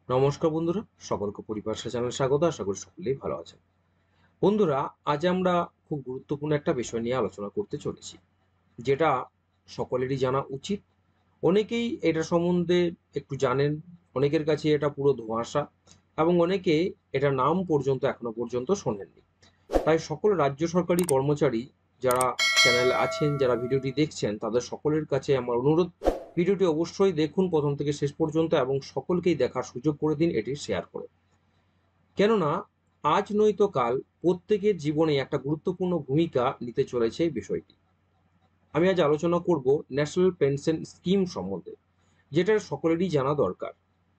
নমস্কার বন্ধুরা, সকলকে পরিভাষা চ্যানেলে স্বাগত। আশা করি সকলেই ভালো আছেন। বন্ধুরা, আজ আমরা খুব গুরুত্বপূর্ণ একটা বিষয় নিয়ে আলোচনা করতে চলেছি, যেটা সকলেরই জানা উচিত। অনেকেই এটা সম্বন্ধে একটু জানেন, অনেকের কাছে এটা পুরো ধোঁয়াশা, এবং অনেকে এটা নাম পর্যন্ত এখনো পর্যন্ত শোনেননি। তাই সকল রাজ্য সরকারি কর্মচারী যারা চ্যানেলে আছেন, যারা ভিডিওটি দেখছেন, তাদের সকলের কাছে আমার অনুরোধ, ভিডিওটি অবশ্যই দেখুন প্রথম থেকে শেষ পর্যন্ত এবং সকলকেই দেখার সুযোগ করে দিন এটি শেয়ার করে। কেননা আজ নয়তো কাল প্রত্যেকের জীবনে একটা গুরুত্বপূর্ণ ভূমিকা নিতে চলেছে এই বিষয়টি। আমি আজ আলোচনা করব ন্যাশনাল পেনশন স্কিম সম্বন্ধে, যেটা সকলেরই জানা দরকার।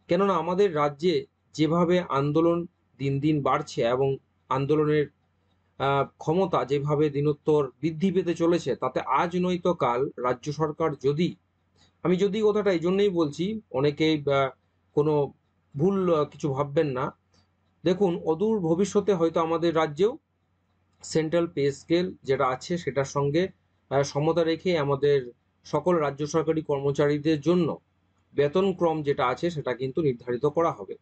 কেননা আমাদের রাজ্যে যেভাবে আন্দোলন দিন দিন বাড়ছে এবং আন্দোলনের ক্ষমতা যেভাবে দিনোত্তর বৃদ্ধি পেতে চলেছে, তাতে আজ নয়তো কাল রাজ্য সরকার যদি কথাটা এই জন্যই বলছি, অনেকেই কোনো ভুল কিছু ভাববেন না। দেখুন, অদূর ভবিষ্যতে হয়তো আমাদের রাজ্যেও সেন্ট্রাল পে স্কেল যেটা আছে সেটার সঙ্গে সমতা রেখে আমাদের সকল রাজ্য সরকারি কর্মচারীদের জন্য বেতনক্রম যেটা আছে সেটা কিন্তু নির্ধারিত করা হবে।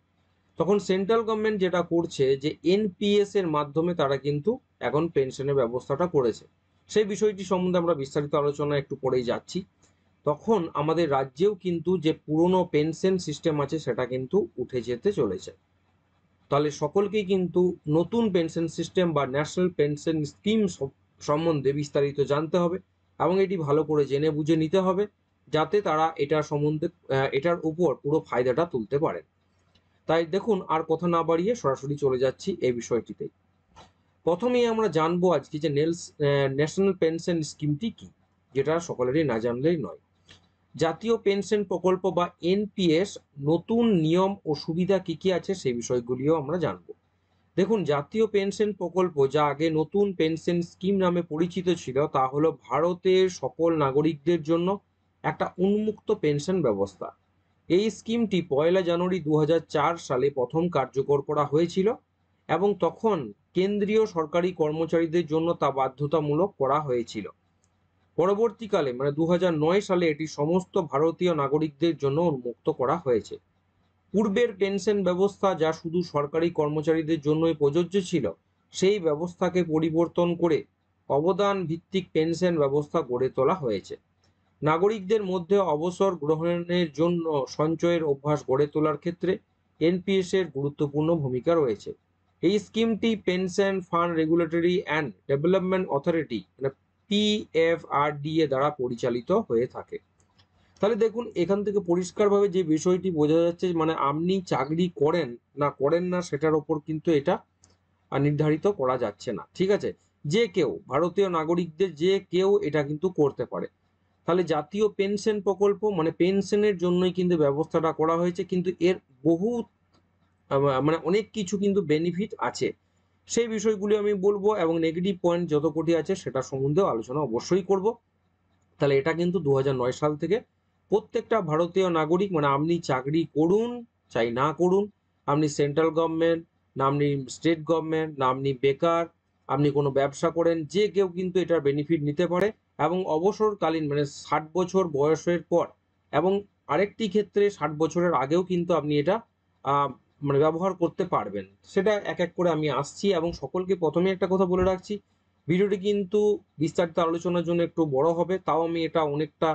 তখন সেন্ট্রাল গভর্নমেন্ট যেটা করছে যে এনপিএস এর মাধ্যমে তারা কিন্তু এখন পেনশনের ব্যবস্থাটা করেছে। সেই বিষয়টি সম্বন্ধে আমরা বিস্তারিত আলোচনা একটু পরেই যাচ্ছি। তখন আমাদের রাজ্যেও কিন্তু যে পুরনো পেনশন সিস্টেম আছে সেটা কিন্তু উঠে যেতে চলেছে। তাহলে সকলকেই কিন্তু নতুন পেনশন সিস্টেম বা ন্যাশনাল পেনশন স্কিম সম্বন্ধে বিস্তারিত জানতে হবে এবং এটি ভালো করে জেনে বুঝে নিতে হবে, যাতে তারা এটার সম্বন্ধে এটার উপর পুরো ফায়দাটা তুলতে পারেন। তাই দেখুন, আর কথা না বাড়িয়ে সরাসরি চলে যাচ্ছি এই বিষয়টিতে। প্রথমেই আমরা জানবো আজকে যে ন্যাশনাল পেনশন স্কিমটি কি, যেটা সকলেরই না জানলেই নয়। জাতীয় পেনশন প্রকল্প বা এনপিএস নতুন নিয়ম ও সুবিধা কি কি আছে সেই বিষয়গুলিও আমরা জানবো। দেখুন, জাতীয় পেনশন প্রকল্প, যা আগে নতুন পেনশন স্কিম নামে পরিচিত ছিল, তা হলো ভারতের সকল নাগরিকদের জন্য একটা উন্মুক্ত পেনশন ব্যবস্থা। এই স্কিমটি 1 জানুয়ারি 2004 সালে প্রথম কার্যকর করা হয়েছিল এবং তখন কেন্দ্রীয় সরকারি কর্মচারীদের জন্য তা বাধ্যতামূলক করা হয়েছিল। পরবর্তীকালে 2009 সালে এটি সমস্ত ভারতীয় নাগরিকদের জন্য উন্মুক্ত করা হয়েছে। পূর্বের পেনশন ব্যবস্থা, যা শুধু সরকারি কর্মচারীদের জন্যই প্রযোজ্য ছিল, সেই ব্যবস্থাকে পরিবর্তন করে অবদান ভিত্তিক পেনশন ব্যবস্থা গড়ে তোলা হয়েছে। নাগরিকদের মধ্যে অবসর গ্রহণের জন্য সঞ্চয়ের অভ্যাস গড়ে তোলার ক্ষেত্রে এনপিএস এর গুরুত্বপূর্ণ ভূমিকা রয়েছে। এই স্কিমটি pension fund regulatory and development authority PFRDA দ্বারা পরিচালিত হয়ে থাকে। তাহলে দেখুন, এখান থেকে পরিষ্কারভাবে যে বিষয়টি বোঝা যাচ্ছে, আপনি চাকরি করেন না করেন না সেটার ওপর কিন্তু এটা নির্ধারিত করা যাচ্ছে না। ঠিক আছে, যে কেউ, ভারতীয় নাগরিকদের যে কেউ এটা কিন্তু করতে পারে। তাহলে জাতীয় পেনশন প্রকল্প পেনশনের জন্যই কিন্তু ব্যবস্থাটা করা হয়েছে, কিন্তু এর বহু অনেক কিছু কিন্তু বেনিফিট আছে। সেই বিষয়গুলি আমি বলবো এবং নেগেটিভ পয়েন্ট যত কটি আছে সেটা সম্বন্ধেও আলোচনা অবশ্যই করব। তাহলে এটা কিন্তু 2009 সাল থেকে প্রত্যেকটা ভারতীয় নাগরিক, আপনি চাকরি করুন চাই না করুন, আপনি সেন্ট্রাল গভর্নমেন্ট না আপনি স্টেট গভর্নমেন্ট না আপনি বেকার, আপনি কোনো ব্যবসা করেন, যে কেউ কিন্তু এটার বেনিফিট নিতে পারে। এবং অবসরকালীন 60 বছর বয়সের পর, এবং আরেকটি ক্ষেত্রে 60 বছরের আগেও কিন্তু আপনি এটা আহ, ব্যবহার করতে পারবেন। সেটা এক এক করে আমি আসছি এবং সকলকে প্রথমে একটা কথা বলে রাখছি, ভিডিওটি কিন্তু বিস্তারিত আলোচনার জন্য একটু বড় হবে, তাও আমি এটা অনেকটা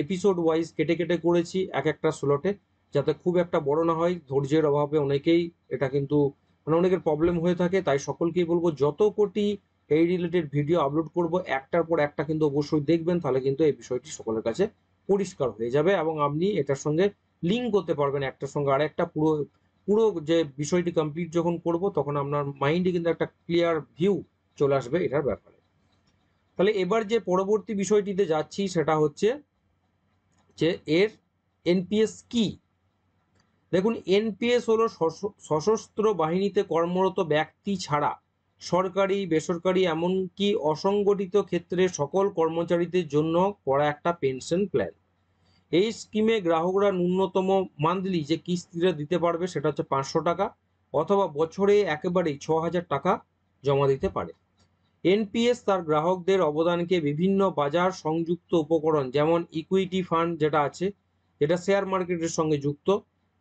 এপিসোড ওয়াইজ কেটে কেটে করেছি এক একটা স্লটে, যাতে খুব একটা বড় না হয়। ধৈর্যের অভাবে অনেকেই এটা কিন্তু অনেকের প্রবলেম হয়ে থাকে। তাই সকলকেই বলবো, যত কোটি এই রিলেটেড ভিডিও আপলোড করব একটার পর একটা কিন্তু অবশ্যই দেখবেন, তাহলে কিন্তু এই বিষয়টি সকলের কাছে পরিষ্কার হয়ে যাবে এবং আপনি এটার সঙ্গে লিঙ্ক করতে পারবেন একটার সঙ্গে আরেকটা। পুরো পুরো যে বিষয়টি কমপ্লিট যখন করব, তখন আপনার মাইন্ডে কিন্তু একটা ক্লিয়ার ভিউ চলে আসবে এটার ব্যাপারে। তাহলে এবার যে পরবর্তী বিষয়টিতে যাচ্ছি সেটা হচ্ছে যে এর এনপিএস কি। দেখুন, এনপিএস হলো সশস্ত্র বাহিনীতে কর্মরত ব্যক্তি ছাড়া সরকারি বেসরকারি এমনকি অসংগঠিত ক্ষেত্রে সকল কর্মচারীদের জন্য করা একটা পেনশন প্ল্যান। এই স্কিমে গ্রাহকরা ন্যূনতম মান্থলি যে কিস্তিটা দিতে পারবে সেটা হচ্ছে 500 টাকা, অথবা বছরে একেবারেই 6,000 টাকা জমা দিতে পারে। এনপিএস তার গ্রাহকদের অবদানকে বিভিন্ন বাজার সংযুক্ত উপকরণ, যেমন ইকুইটি ফান্ড যেটা আছে, যেটা শেয়ার মার্কেটের সঙ্গে যুক্ত,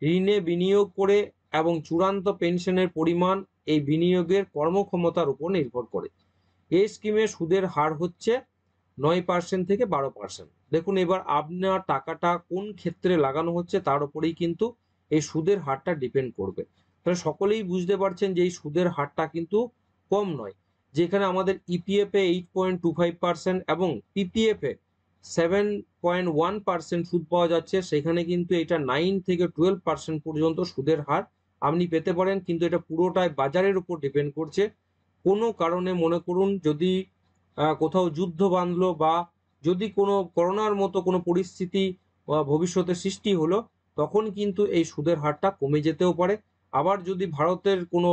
ঋণে বিনিয়োগ করে এবং চূড়ান্ত পেনশনের পরিমাণ এই বিনিয়োগের কর্মক্ষমতার উপর নির্ভর করে। এই স্কিমে সুদের হার হচ্ছে 9% থেকে 12%। দেখুন এবার আপনার টাকাটা কোন ক্ষেত্রে লাগানো হচ্ছে তার উপরেই কিন্তু এই সুদের হারটা ডিপেন্ড করবে। তাহলে সকলেই বুঝতে পারছেন যে এই সুদের হারটা কিন্তু কম নয়। যেখানে আমাদের ইপিএফ এ 8.25% এবং পিপিএফ এ 7.1% সুদ পাওয়া যাচ্ছে, সেখানে কিন্তু এটা 9 থেকে 12% পর্যন্ত সুদের হার আপনি পেতে পারেন। কিন্তু এটা পুরোটাই বাজারের উপর ডিপেন্ড করছে। কোনো কারণে মনে করুন যদি কোথাও যুদ্ধ বাঁধলো বা যদি কোনো করোনার মতো কোনো পরিস্থিতি ভবিষ্যতে সৃষ্টি হলো, তখন কিন্তু এই সুদের হারটা কমে যেতেও পারে। আবার যদি ভারতের কোনো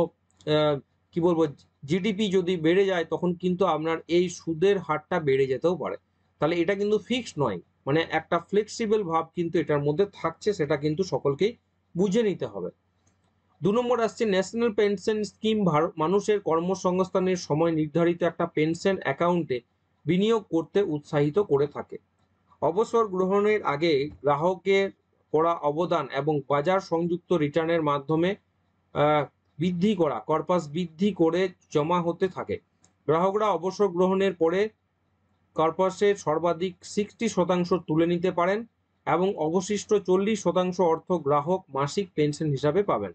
কি বলবো জিডিপি যদি বেড়ে যায়, তখন কিন্তু আপনার এই সুদের হারটা বেড়ে যেতেও পারে। তাহলে এটা কিন্তু ফিক্সড নয়, মানে একটা ফ্লেক্সিবল ভাব কিন্তু এটার মধ্যে থাকছে, সেটা কিন্তু সকলকেই বুঝে নিতে হবে। 2 নম্বর আসছে ন্যাশনাল পেনশন স্কিম। মানুষের কর্মসংস্থানের সময় নির্ধারিত একটা পেনশন অ্যাকাউন্টে বিনিয়োগ করতে উৎসাহিত করে থাকে। অবসর গ্রহণের আগে গ্রাহকের করা অবদান এবং বাজার সংযুক্ত রিটার্নের মাধ্যমে বৃদ্ধি করা কর্পাস বৃদ্ধি করে জমা হতে থাকে। গ্রাহকরা অবসর গ্রহণের পরে কর্পাসের সর্বাধিক 60% তুলে নিতে পারেন এবং অবশিষ্ট 40% অর্থ গ্রাহক মাসিক পেনশন হিসাবে পাবেন।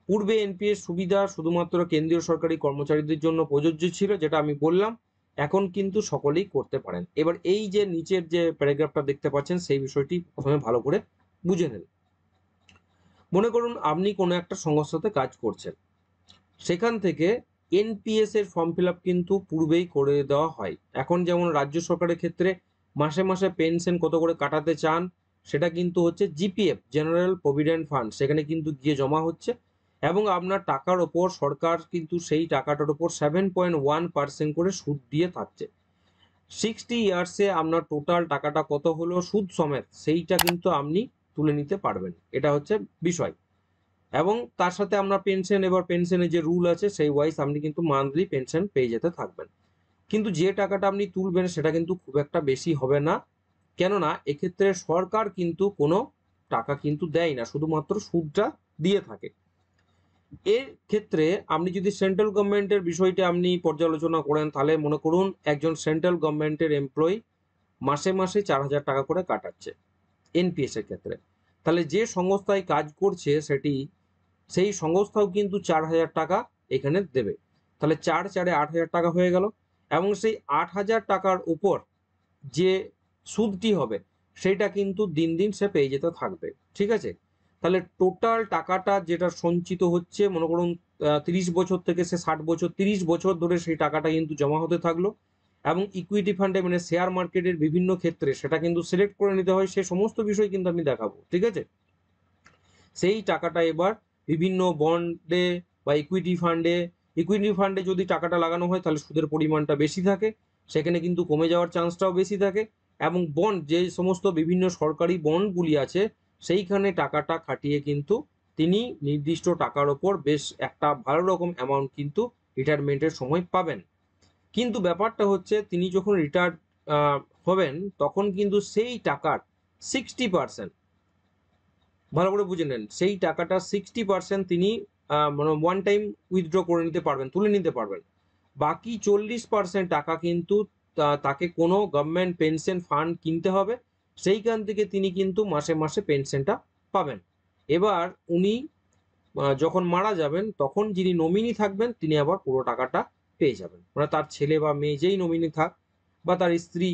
পূর্বে এনপিএস সুবিধা শুধুমাত্র কেন্দ্রীয় সরকারি কর্মচারীদের জন্য প্রযোজ্য ছিল, যেটা আমি বললাম। এখন কিন্তু সকলেই করতে পারেন। এবার এই যে নিচের যে প্যারাগ্রাফটা দেখতে পাচ্ছেন, সেই বিষয়টি প্রথমে ভালো করে বুঝে নেন। মনে করুন আপনি কোনো একটা সংস্থাতে কাজ করছেন, সেখান থেকে এনপিএস এর ফর্ম ফিল আপ কিন্তু পূর্বেই করে দেওয়া হয়। এখন যেমন রাজ্য সরকারের ক্ষেত্রে মাসে মাসে পেনশন কত করে কাটাতে চান, সেটা কিন্তু হচ্ছে জিপিএফ, জেনারেল প্রভিডেন্ট ফান্ড, সেখানে কিন্তু গিয়ে জমা হচ্ছে এবং আপনার টাকার ওপর সরকার কিন্তু সেই টাকাটার ওপর 7.1% করে সুদ দিয়ে থাকছে। 60 ইয়ার্সে আপনার টোটাল টাকাটা কত হলো সুদ সমেত, সেইটা কিন্তু আপনি তুলে নিতে পারবেন। এটা হচ্ছে বিষয়। এবং তার সাথে আমরা পেনশন, এবার পেনশনের যে রুল আছে সেই ওয়াইজ আপনি কিন্তু মান্থলি পেনশন পেয়ে যেতে থাকবেন। কিন্তু যে টাকাটা আপনি তুলবেন সেটা কিন্তু খুব একটা বেশি হবে না, কেননা এক্ষেত্রে সরকার কিন্তু কোনো টাকা কিন্তু দেয় না, শুধুমাত্র সুদটা দিয়ে থাকে। এর ক্ষেত্রে আপনি যদি সেন্ট্রাল গভর্নমেন্টের বিষয়টা আপনি পর্যালোচনা করেন, তাহলে মনে করুন একজন সেন্ট্রাল গভর্নমেন্টের এমপ্লয়ি মাসে মাসে 4,000 টাকা করে কাটাচ্ছে এনপিএস এর ক্ষেত্রে। তাহলে যে সংস্থায় কাজ করছে সেই সংস্থাও কিন্তু 4,000 টাকা এখানে দেবে। তাহলে 4 4-এ 8,000 টাকা হয়ে গেল এবং সেই 8,000 টাকার উপর যে সুদটি হবে সেটা কিন্তু দিন দিন সে পেয়ে যেতে থাকবে। ঠিক আছে? তাহলে টোটাল টাকাটা যেটা সঞ্চিত হচ্ছে, মনে করুন 30 বছর থেকে সে 60 বছর, 30 বছর ধরে সেই টাকাটা কিন্তু জমা হতে থাকলো এবং ইকুইটি ফান্ডে মানে শেয়ার মার্কেটের বিভিন্ন ক্ষেত্রে সেটা কিন্তু সিলেক্ট করে নিতে হয়। সে সমস্ত বিষয় কিন্তু আমি দেখাবো। ঠিক আছে? সেই টাকাটা এবার বিভিন্ন বন্ডে বা ইকুইটি ফান্ডে যদি টাকাটা লাগানো হয় তাহলে সুদের পরিমাণটা বেশি থাকে, সেখানে কিন্তু কমে যাওয়ার চান্সটাও বেশি থাকে। এবং বন্ড, যে সমস্ত বিভিন্ন সরকারি বন্ডগুলি আছে, সেইখানে টাকাটা খাটিয়ে কিন্তু তিনি নির্দিষ্ট টাকার ওপর বেশ একটা ভালো রকম অ্যামাউন্ট কিন্তু রিটায়ারমেন্টের সময় পাবেন। কিন্তু ব্যাপারটা হচ্ছে তিনি যখন রিটায়ার্ড হবেন তখন কিন্তু সেই টাকার 60%, ভালো করে বুঝে নেন, সেই টাকাটা 60% তিনি মানে ওয়ান টাইম উইথড্র করে নিতে পারবেন, তুলে নিতে পারবেন। বাকি 40% টাকা কিন্তু তাকে কোনো গভর্নমেন্ট পেনশন ফান্ড কিনতে হবে, সেইখান থেকে তিনি কিন্তু মাসে মাসে পেনশনটা পাবেন। এবার উনি যখন মারা যাবেন তখন যিনি নমিনি থাকবেন তিনি আবার পুরো টাকাটা পেয়ে যাবেন। মানে তার ছেলে বা মেয়ে যেই নমিনি থাক বা তার স্ত্রী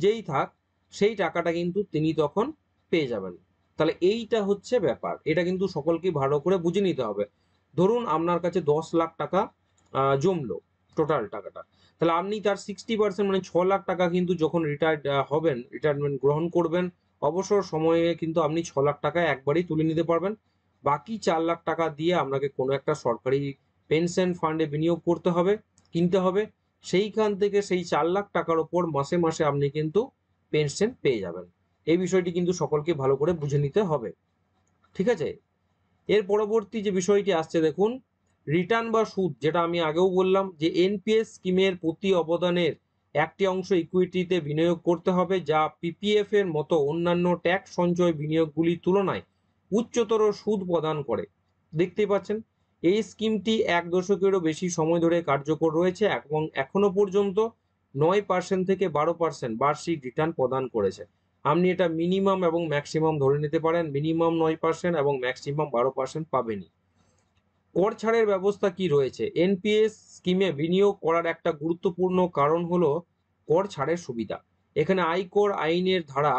যেই থাক, সেই টাকাটা কিন্তু তিনি তখন পেয়ে যাবেন। তাহলে এইটা হচ্ছে ব্যাপার, এটা কিন্তু সকলকে ভালো করে বুঝে নিতে হবে। ধরুন আপনার কাছে 10 লাখ টাকা জমলো টোটাল টাকাটা, তাহলে আপনি তার 60% মানে 6 লাখ টাকা কিন্তু যখন রিটায়ারমেন্ট গ্রহণ করবেন, অবসর সময়ে কিন্তু আপনি 6 লাখ টাকা একবারেই তুলে নিতে পারবেন। বাকি 4 লাখ টাকা দিয়ে আপনাকে কোনো একটা সরকারি পেনশন ফান্ডে বিনিয়োগ করতে হবে, কিনতে হবে। সেইখান থেকে সেই 4 লাখ টাকার ওপর মাসে মাসে আপনি কিন্তু পেনশন পেয়ে যাবেন। এই বিষয়টি কিন্তু সকলকে ভালো করে বুঝে নিতে হবে। ঠিক আছে? এর পরবর্তী যে বিষয়টি আসছে দেখুন, রিটার্ন বা সুদ, যেটা আমি আগেও বললাম যে এনপিএস স্কিমের প্রতি অবদানের একটি অংশ ইকুইটিতে বিনিয়োগ করতে হবে, যা পিপিএফ এর মতো অন্যান্য ট্যাক্স সঞ্চয় বিনিয়োগগুলির তুলনায় উচ্চতর সুদ প্রদান করে। দেখতেই পাচ্ছেন এই স্কিমটি ১ দশকেরও বেশি সময় ধরে কার্যকর রয়েছে এবং এখনো পর্যন্ত ৯% থেকে ১২% বার্ষিক রিটার্ন প্রদান করেছে। আপনি এটা মিনিমাম এবং ম্যাক্সিমাম ধরে নিতে পারেন, মিনিমাম ৯% এবং ম্যাক্সিমাম ১২% পাবেনই। কর ছাড়ের ব্যবস্থা কি রয়েছে? এনপিএস স্কিমে বিনিয়োগ করার একটা গুরুত্বপূর্ণ কারণ হলো কর ছাড়ের সুবিধা। এখানে আয়কর আইনের ধারা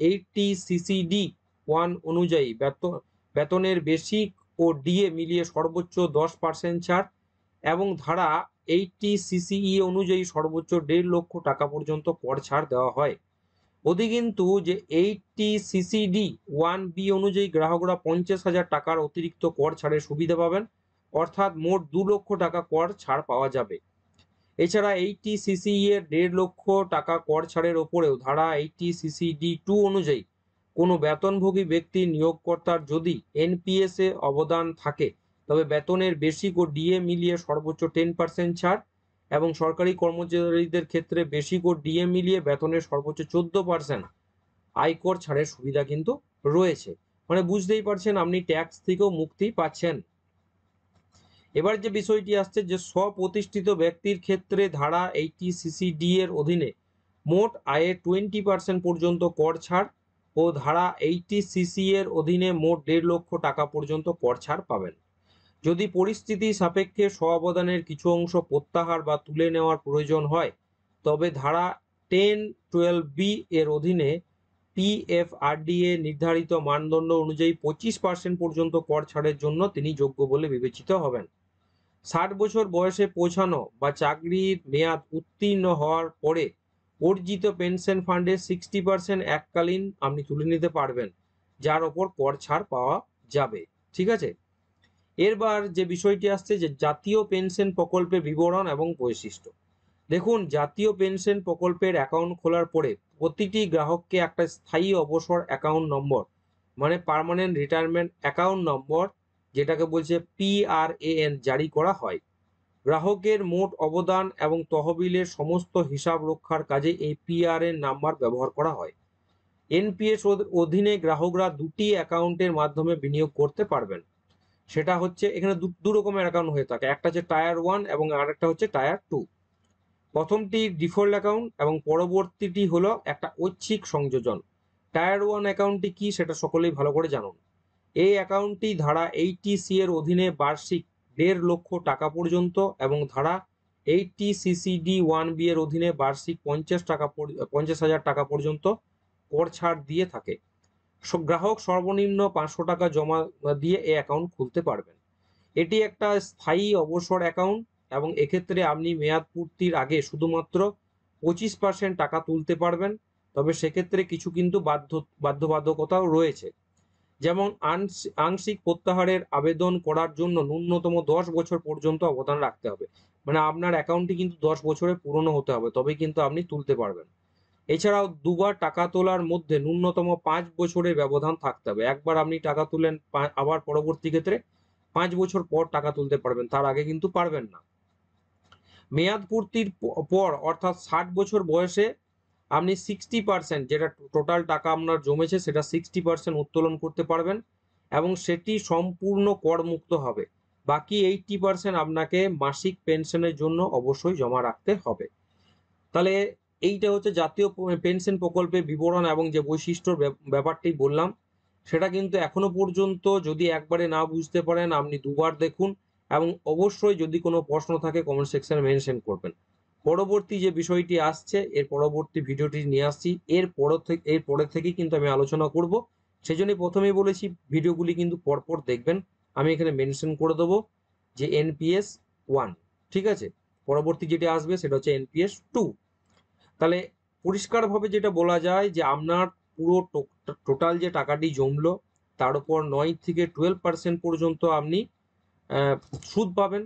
80 সিসিডি 1 অনুযায়ী বেতনের বেসিক ও ডিএ মিলিয়ে সর্বোচ্চ 10% ছাড় এবং ধারা 80 সিসিই অনুযায়ী সর্বোচ্চ ১.৫ লক্ষ টাকা পর্যন্ত কর ছাড় দেওয়া হয়। কিন্তু যে 80 সিসিডি 1বি অনুযায়ী গ্রাহকরা ৫০,০০০ টাকার অতিরিক্ত কর ছাড়ের সুবিধা পাবেন, অর্থাৎ মোট ২ লক্ষ টাকা কর ছাড় পাওয়া যাবে। এছাড়া 80 সিসিই এর ১.৫ লক্ষ টাকা কর ছাড়ের ওপরেও ধারা 80 সিসিডি 2 অনুযায়ী কোনো বেতনভোগী ব্যক্তি নিয়োগকর্তার যদি এনপিএস এ অবদান থাকে তবে বেতনের বেসিক ও ডিএ মিলিয়ে সর্বোচ্চ 10% ছাড় এবং সরকারি কর্মচারীদের ক্ষেত্রে বেসিক ও ডিএ মিলিয়ে বেতনের সর্বোচ্চ 14% আয়কর ছাড়ের সুবিধা কিন্তু রয়েছে। মানে বুঝতেই পারছেন আপনি ট্যাক্স থেকেও মুক্তি পাচ্ছেন। এবার যে বিষয়টি আসছে যে স্বপ্রতিষ্ঠিত ব্যক্তির ক্ষেত্রে ধারা 80 সিসিডি এর অধীনে মোট আয়ের 20% পর্যন্ত কর ছাড় ও ধারা 80 সিসি এর অধীনে মোট ১.৫ লক্ষ টাকা পর্যন্ত কর ছাড় পাবেন। যদি পরিস্থিতি সাপেক্ষে স্ব-অবদানের কিছু অংশ প্রত্যাহার বা তুলে নেওয়ার প্রয়োজন হয় তবে ধারা 10-12বি এর অধীনে পিএফআরডিএ নির্ধারিত মানদণ্ড অনুযায়ী 25% পর্যন্ত কর ছাড়ের জন্য তিনি যোগ্য বলে বিবেচিত হবেন। ৬০ বছর বয়সে পৌঁছানো বা চাকরির মেয়াদ উত্তীর্ণ হওয়ার পরে অর্জিত পেনশন ফান্ডের 60% এককালীন আপনি তুলে নিতে পারবেন, যার ওপর কর ছাড় পাওয়া যাবে। ঠিক আছে, এরবার যে বিষয়টি আসছে যে জাতীয় পেনশন প্রকল্পের বিবরণ এবং বৈশিষ্ট্য। দেখুন, জাতীয় পেনশন প্রকল্পের অ্যাকাউন্ট খোলার পরে প্রতিটি গ্রাহককে একটা স্থায়ী অবসর অ্যাকাউন্ট নম্বর মানে পার্মানেন্ট রিটায়ারমেন্ট অ্যাকাউন্ট নম্বর যেটাকে বলছে পিআরএএন জারি করা হয়। গ্রাহকের মোট অবদান এবং তহবিলের সমস্ত হিসাব রক্ষার কাজে এই পিআরএন নাম্বার ব্যবহার করা হয়। এনপিএস অধীনে গ্রাহকরা দুটি অ্যাকাউন্টের মাধ্যমে বিনিয়োগ করতে পারবেন। সেটা হচ্ছে এখানে দু রকমের অ্যাকাউন্ট হয়ে থাকে, একটা হচ্ছে টায়ার 1 এবং আরেকটা হচ্ছে টায়ার 2। প্রথমটি ডিফল্ট অ্যাকাউন্ট এবং পরবর্তীটি হলো একটা ঐচ্ছিক সংযোজন। টায়ার 1 অ্যাকাউন্টটি কি সেটা সকলেই ভালো করে জানুন। এই অ্যাকাউন্টটি ধারা 80 সি এর অধীনে বার্ষিক ১.৫ লক্ষ টাকা পর্যন্ত এবং ধারা 80 সিসিডি 1বি এর অধীনে বার্ষিক ৫০,০০০ টাকা পর্যন্ত কর ছাড় দিয়ে থাকে। গ্রাহক সর্বনিম্ন ৫০০ টাকা জমা দিয়ে এই অ্যাকাউন্ট খুলতে পারবেন। এটি একটা স্থায়ী অবসর অ্যাকাউন্ট এবং এক্ষেত্রে আপনি মেয়াদ পূর্তির আগে শুধুমাত্র 25% টাকা তুলতে পারবেন, তবে সেক্ষেত্রে কিছু কিন্তু বাধ্যবাধকতাও রয়েছে। যেমন আংশিক প্রত্যাহারের আবেদন করার জন্য ন্যূনতম ১০ বছর পর্যন্ত অবদান রাখতে হবে। মানে আপনার অ্যাকাউন্টটি কিন্তু ১০ বছরের পুরনো হতে হবে, তবেই কিন্তু আপনি তুলতে পারবেন। এছাড়াও দুবার টাকা তোলার মধ্যে ন্যূনতম ৫ বছরের ব্যবধান থাকতে হবে। একবার আপনি টাকা তুলেন, আবার পরবর্তী ক্ষেত্রে ৫ বছর পর টাকা তুলতে পারবেন, তার আগে কিন্তু পারবেন না। মেয়াদ পূর্তির পর অর্থাৎ ৬০ বছর বয়সে আপনি 60% যেটা টোটাল টাকা আপনার জমেছে সেটা 60% উত্তোলন করতে পারবেন এবং সেটি সম্পূর্ণ করমুক্ত হবে। বাকি 80% আপনাকে মাসিক পেনশনের জন্য অবশ্যই জমা রাখতে হবে। তাহলে এইটা হচ্ছে জাতীয় পেনশন প্রকল্পের বিবরণ এবং যে বৈশিষ্ট্যর ব্যাপারটি বললাম, সেটা কিন্তু এখনো পর্যন্ত যদি একবারে না বুঝতে পারেন আপনি দুবার দেখুন এবং অবশ্যই যদি কোনো প্রশ্ন থাকে কমেন্ট সেকশনে মেনশন করবেন। পরবর্তী যে বিষয়টি আসছে এর পরবর্তী ভিডিওটি নিয়ে আসছি, এরপরে থেকেই কিন্তু আমি আলোচনা করব। সেজন্যই প্রথমেই বলেছি ভিডিওগুলি কিন্তু পরপর দেখবেন। আমি এখানে মেনশন করে দেবো যে এনপিএস 1, ঠিক আছে। পরবর্তী যেটি আসবে সেটা হচ্ছে এনপিএস 2। তাহলে পরিষ্কারভাবে যেটা বলা যায় যে আপনার পুরো টোটাল যে টাকাটি জমলো তার উপর 9 থেকে 12% পর্যন্ত আপনি সুদ পাবেন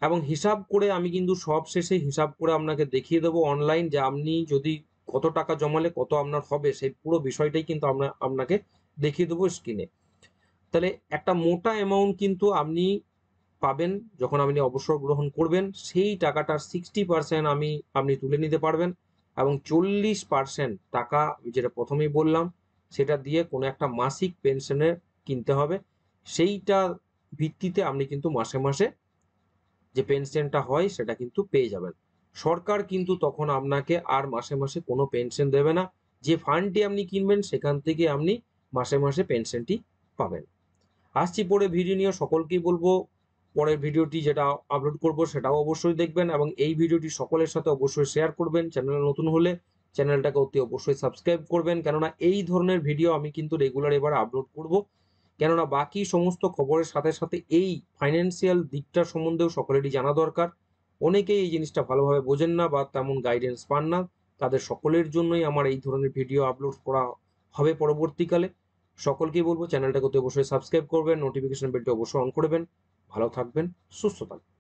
এবং হিসাব করে আমি কিন্তু সব শেষে হিসাব করে আপনাকে দেখিয়ে দেবো অনলাইন যে আপনি যদি কত টাকা জমালে কত আপনার হবে সেই পুরো বিষয়টাই কিন্তু আপনাকে দেখিয়ে দেবো স্ক্রিনে। তাহলে একটা মোটা অ্যামাউন্ট কিন্তু আপনি পাবেন যখন আপনি অবসর গ্রহণ করবেন, সেই টাকাটার 60% আপনি তুলে নিতে পারবেন এবং 40% টাকা যেটা প্রথমেই বললাম সেটা দিয়ে কোনো একটা মাসিক পেনশনের কিনতে হবে, সেইটা ভিত্তিতে আপনি কিন্তু মাসে মাসে যে পেনশনটা হয় সেটা কিন্তু পেয়ে যাবেন। সরকার কিন্তু তখন আপনাকে আর মাসে মাসে কোনো পেনশন দেবে না। যে ফান্ডটি আপনি কিনবেন সেখান থেকে আপনি মাসে মাসে পেনশনটি পাবেন। আসছি পরে ভিডিও নিয়ে, সকলকেই বলবো পরের ভিডিওটি যেটা আপলোড করব সেটাও অবশ্যই দেখবেন এবং এই ভিডিওটি সকলের সাথে অবশ্যই শেয়ার করবেন। চ্যানেলে নতুন হলে চ্যানেলটাকে অতি অবশ্যই সাবস্ক্রাইব করবেন, কেননা এই ধরনের ভিডিও আমি কিন্তু রেগুলার এবার আপলোড করব। কেননা বাকি সমস্ত খবরের সাথে সাথে এই ফাইন্যান্সিয়াল দিকটা সম্বন্ধেও সকলেরই জানা দরকার। অনেকেই এই জিনিসটা ভালোভাবে বোঝেন না বা তেমন গাইডেন্স পান না, তাদের সকলের জন্যই আমার এই ধরনের ভিডিও আপলোড করা হবে পরবর্তীকালে। সকলকেই বলবো চ্যানেলটাকে অতি অবশ্যই সাবস্ক্রাইব করবেন, নোটিফিকেশন বেলটি অবশ্যই অন করবেন। ভালো থাকবেন, সুস্থ থাকবেন।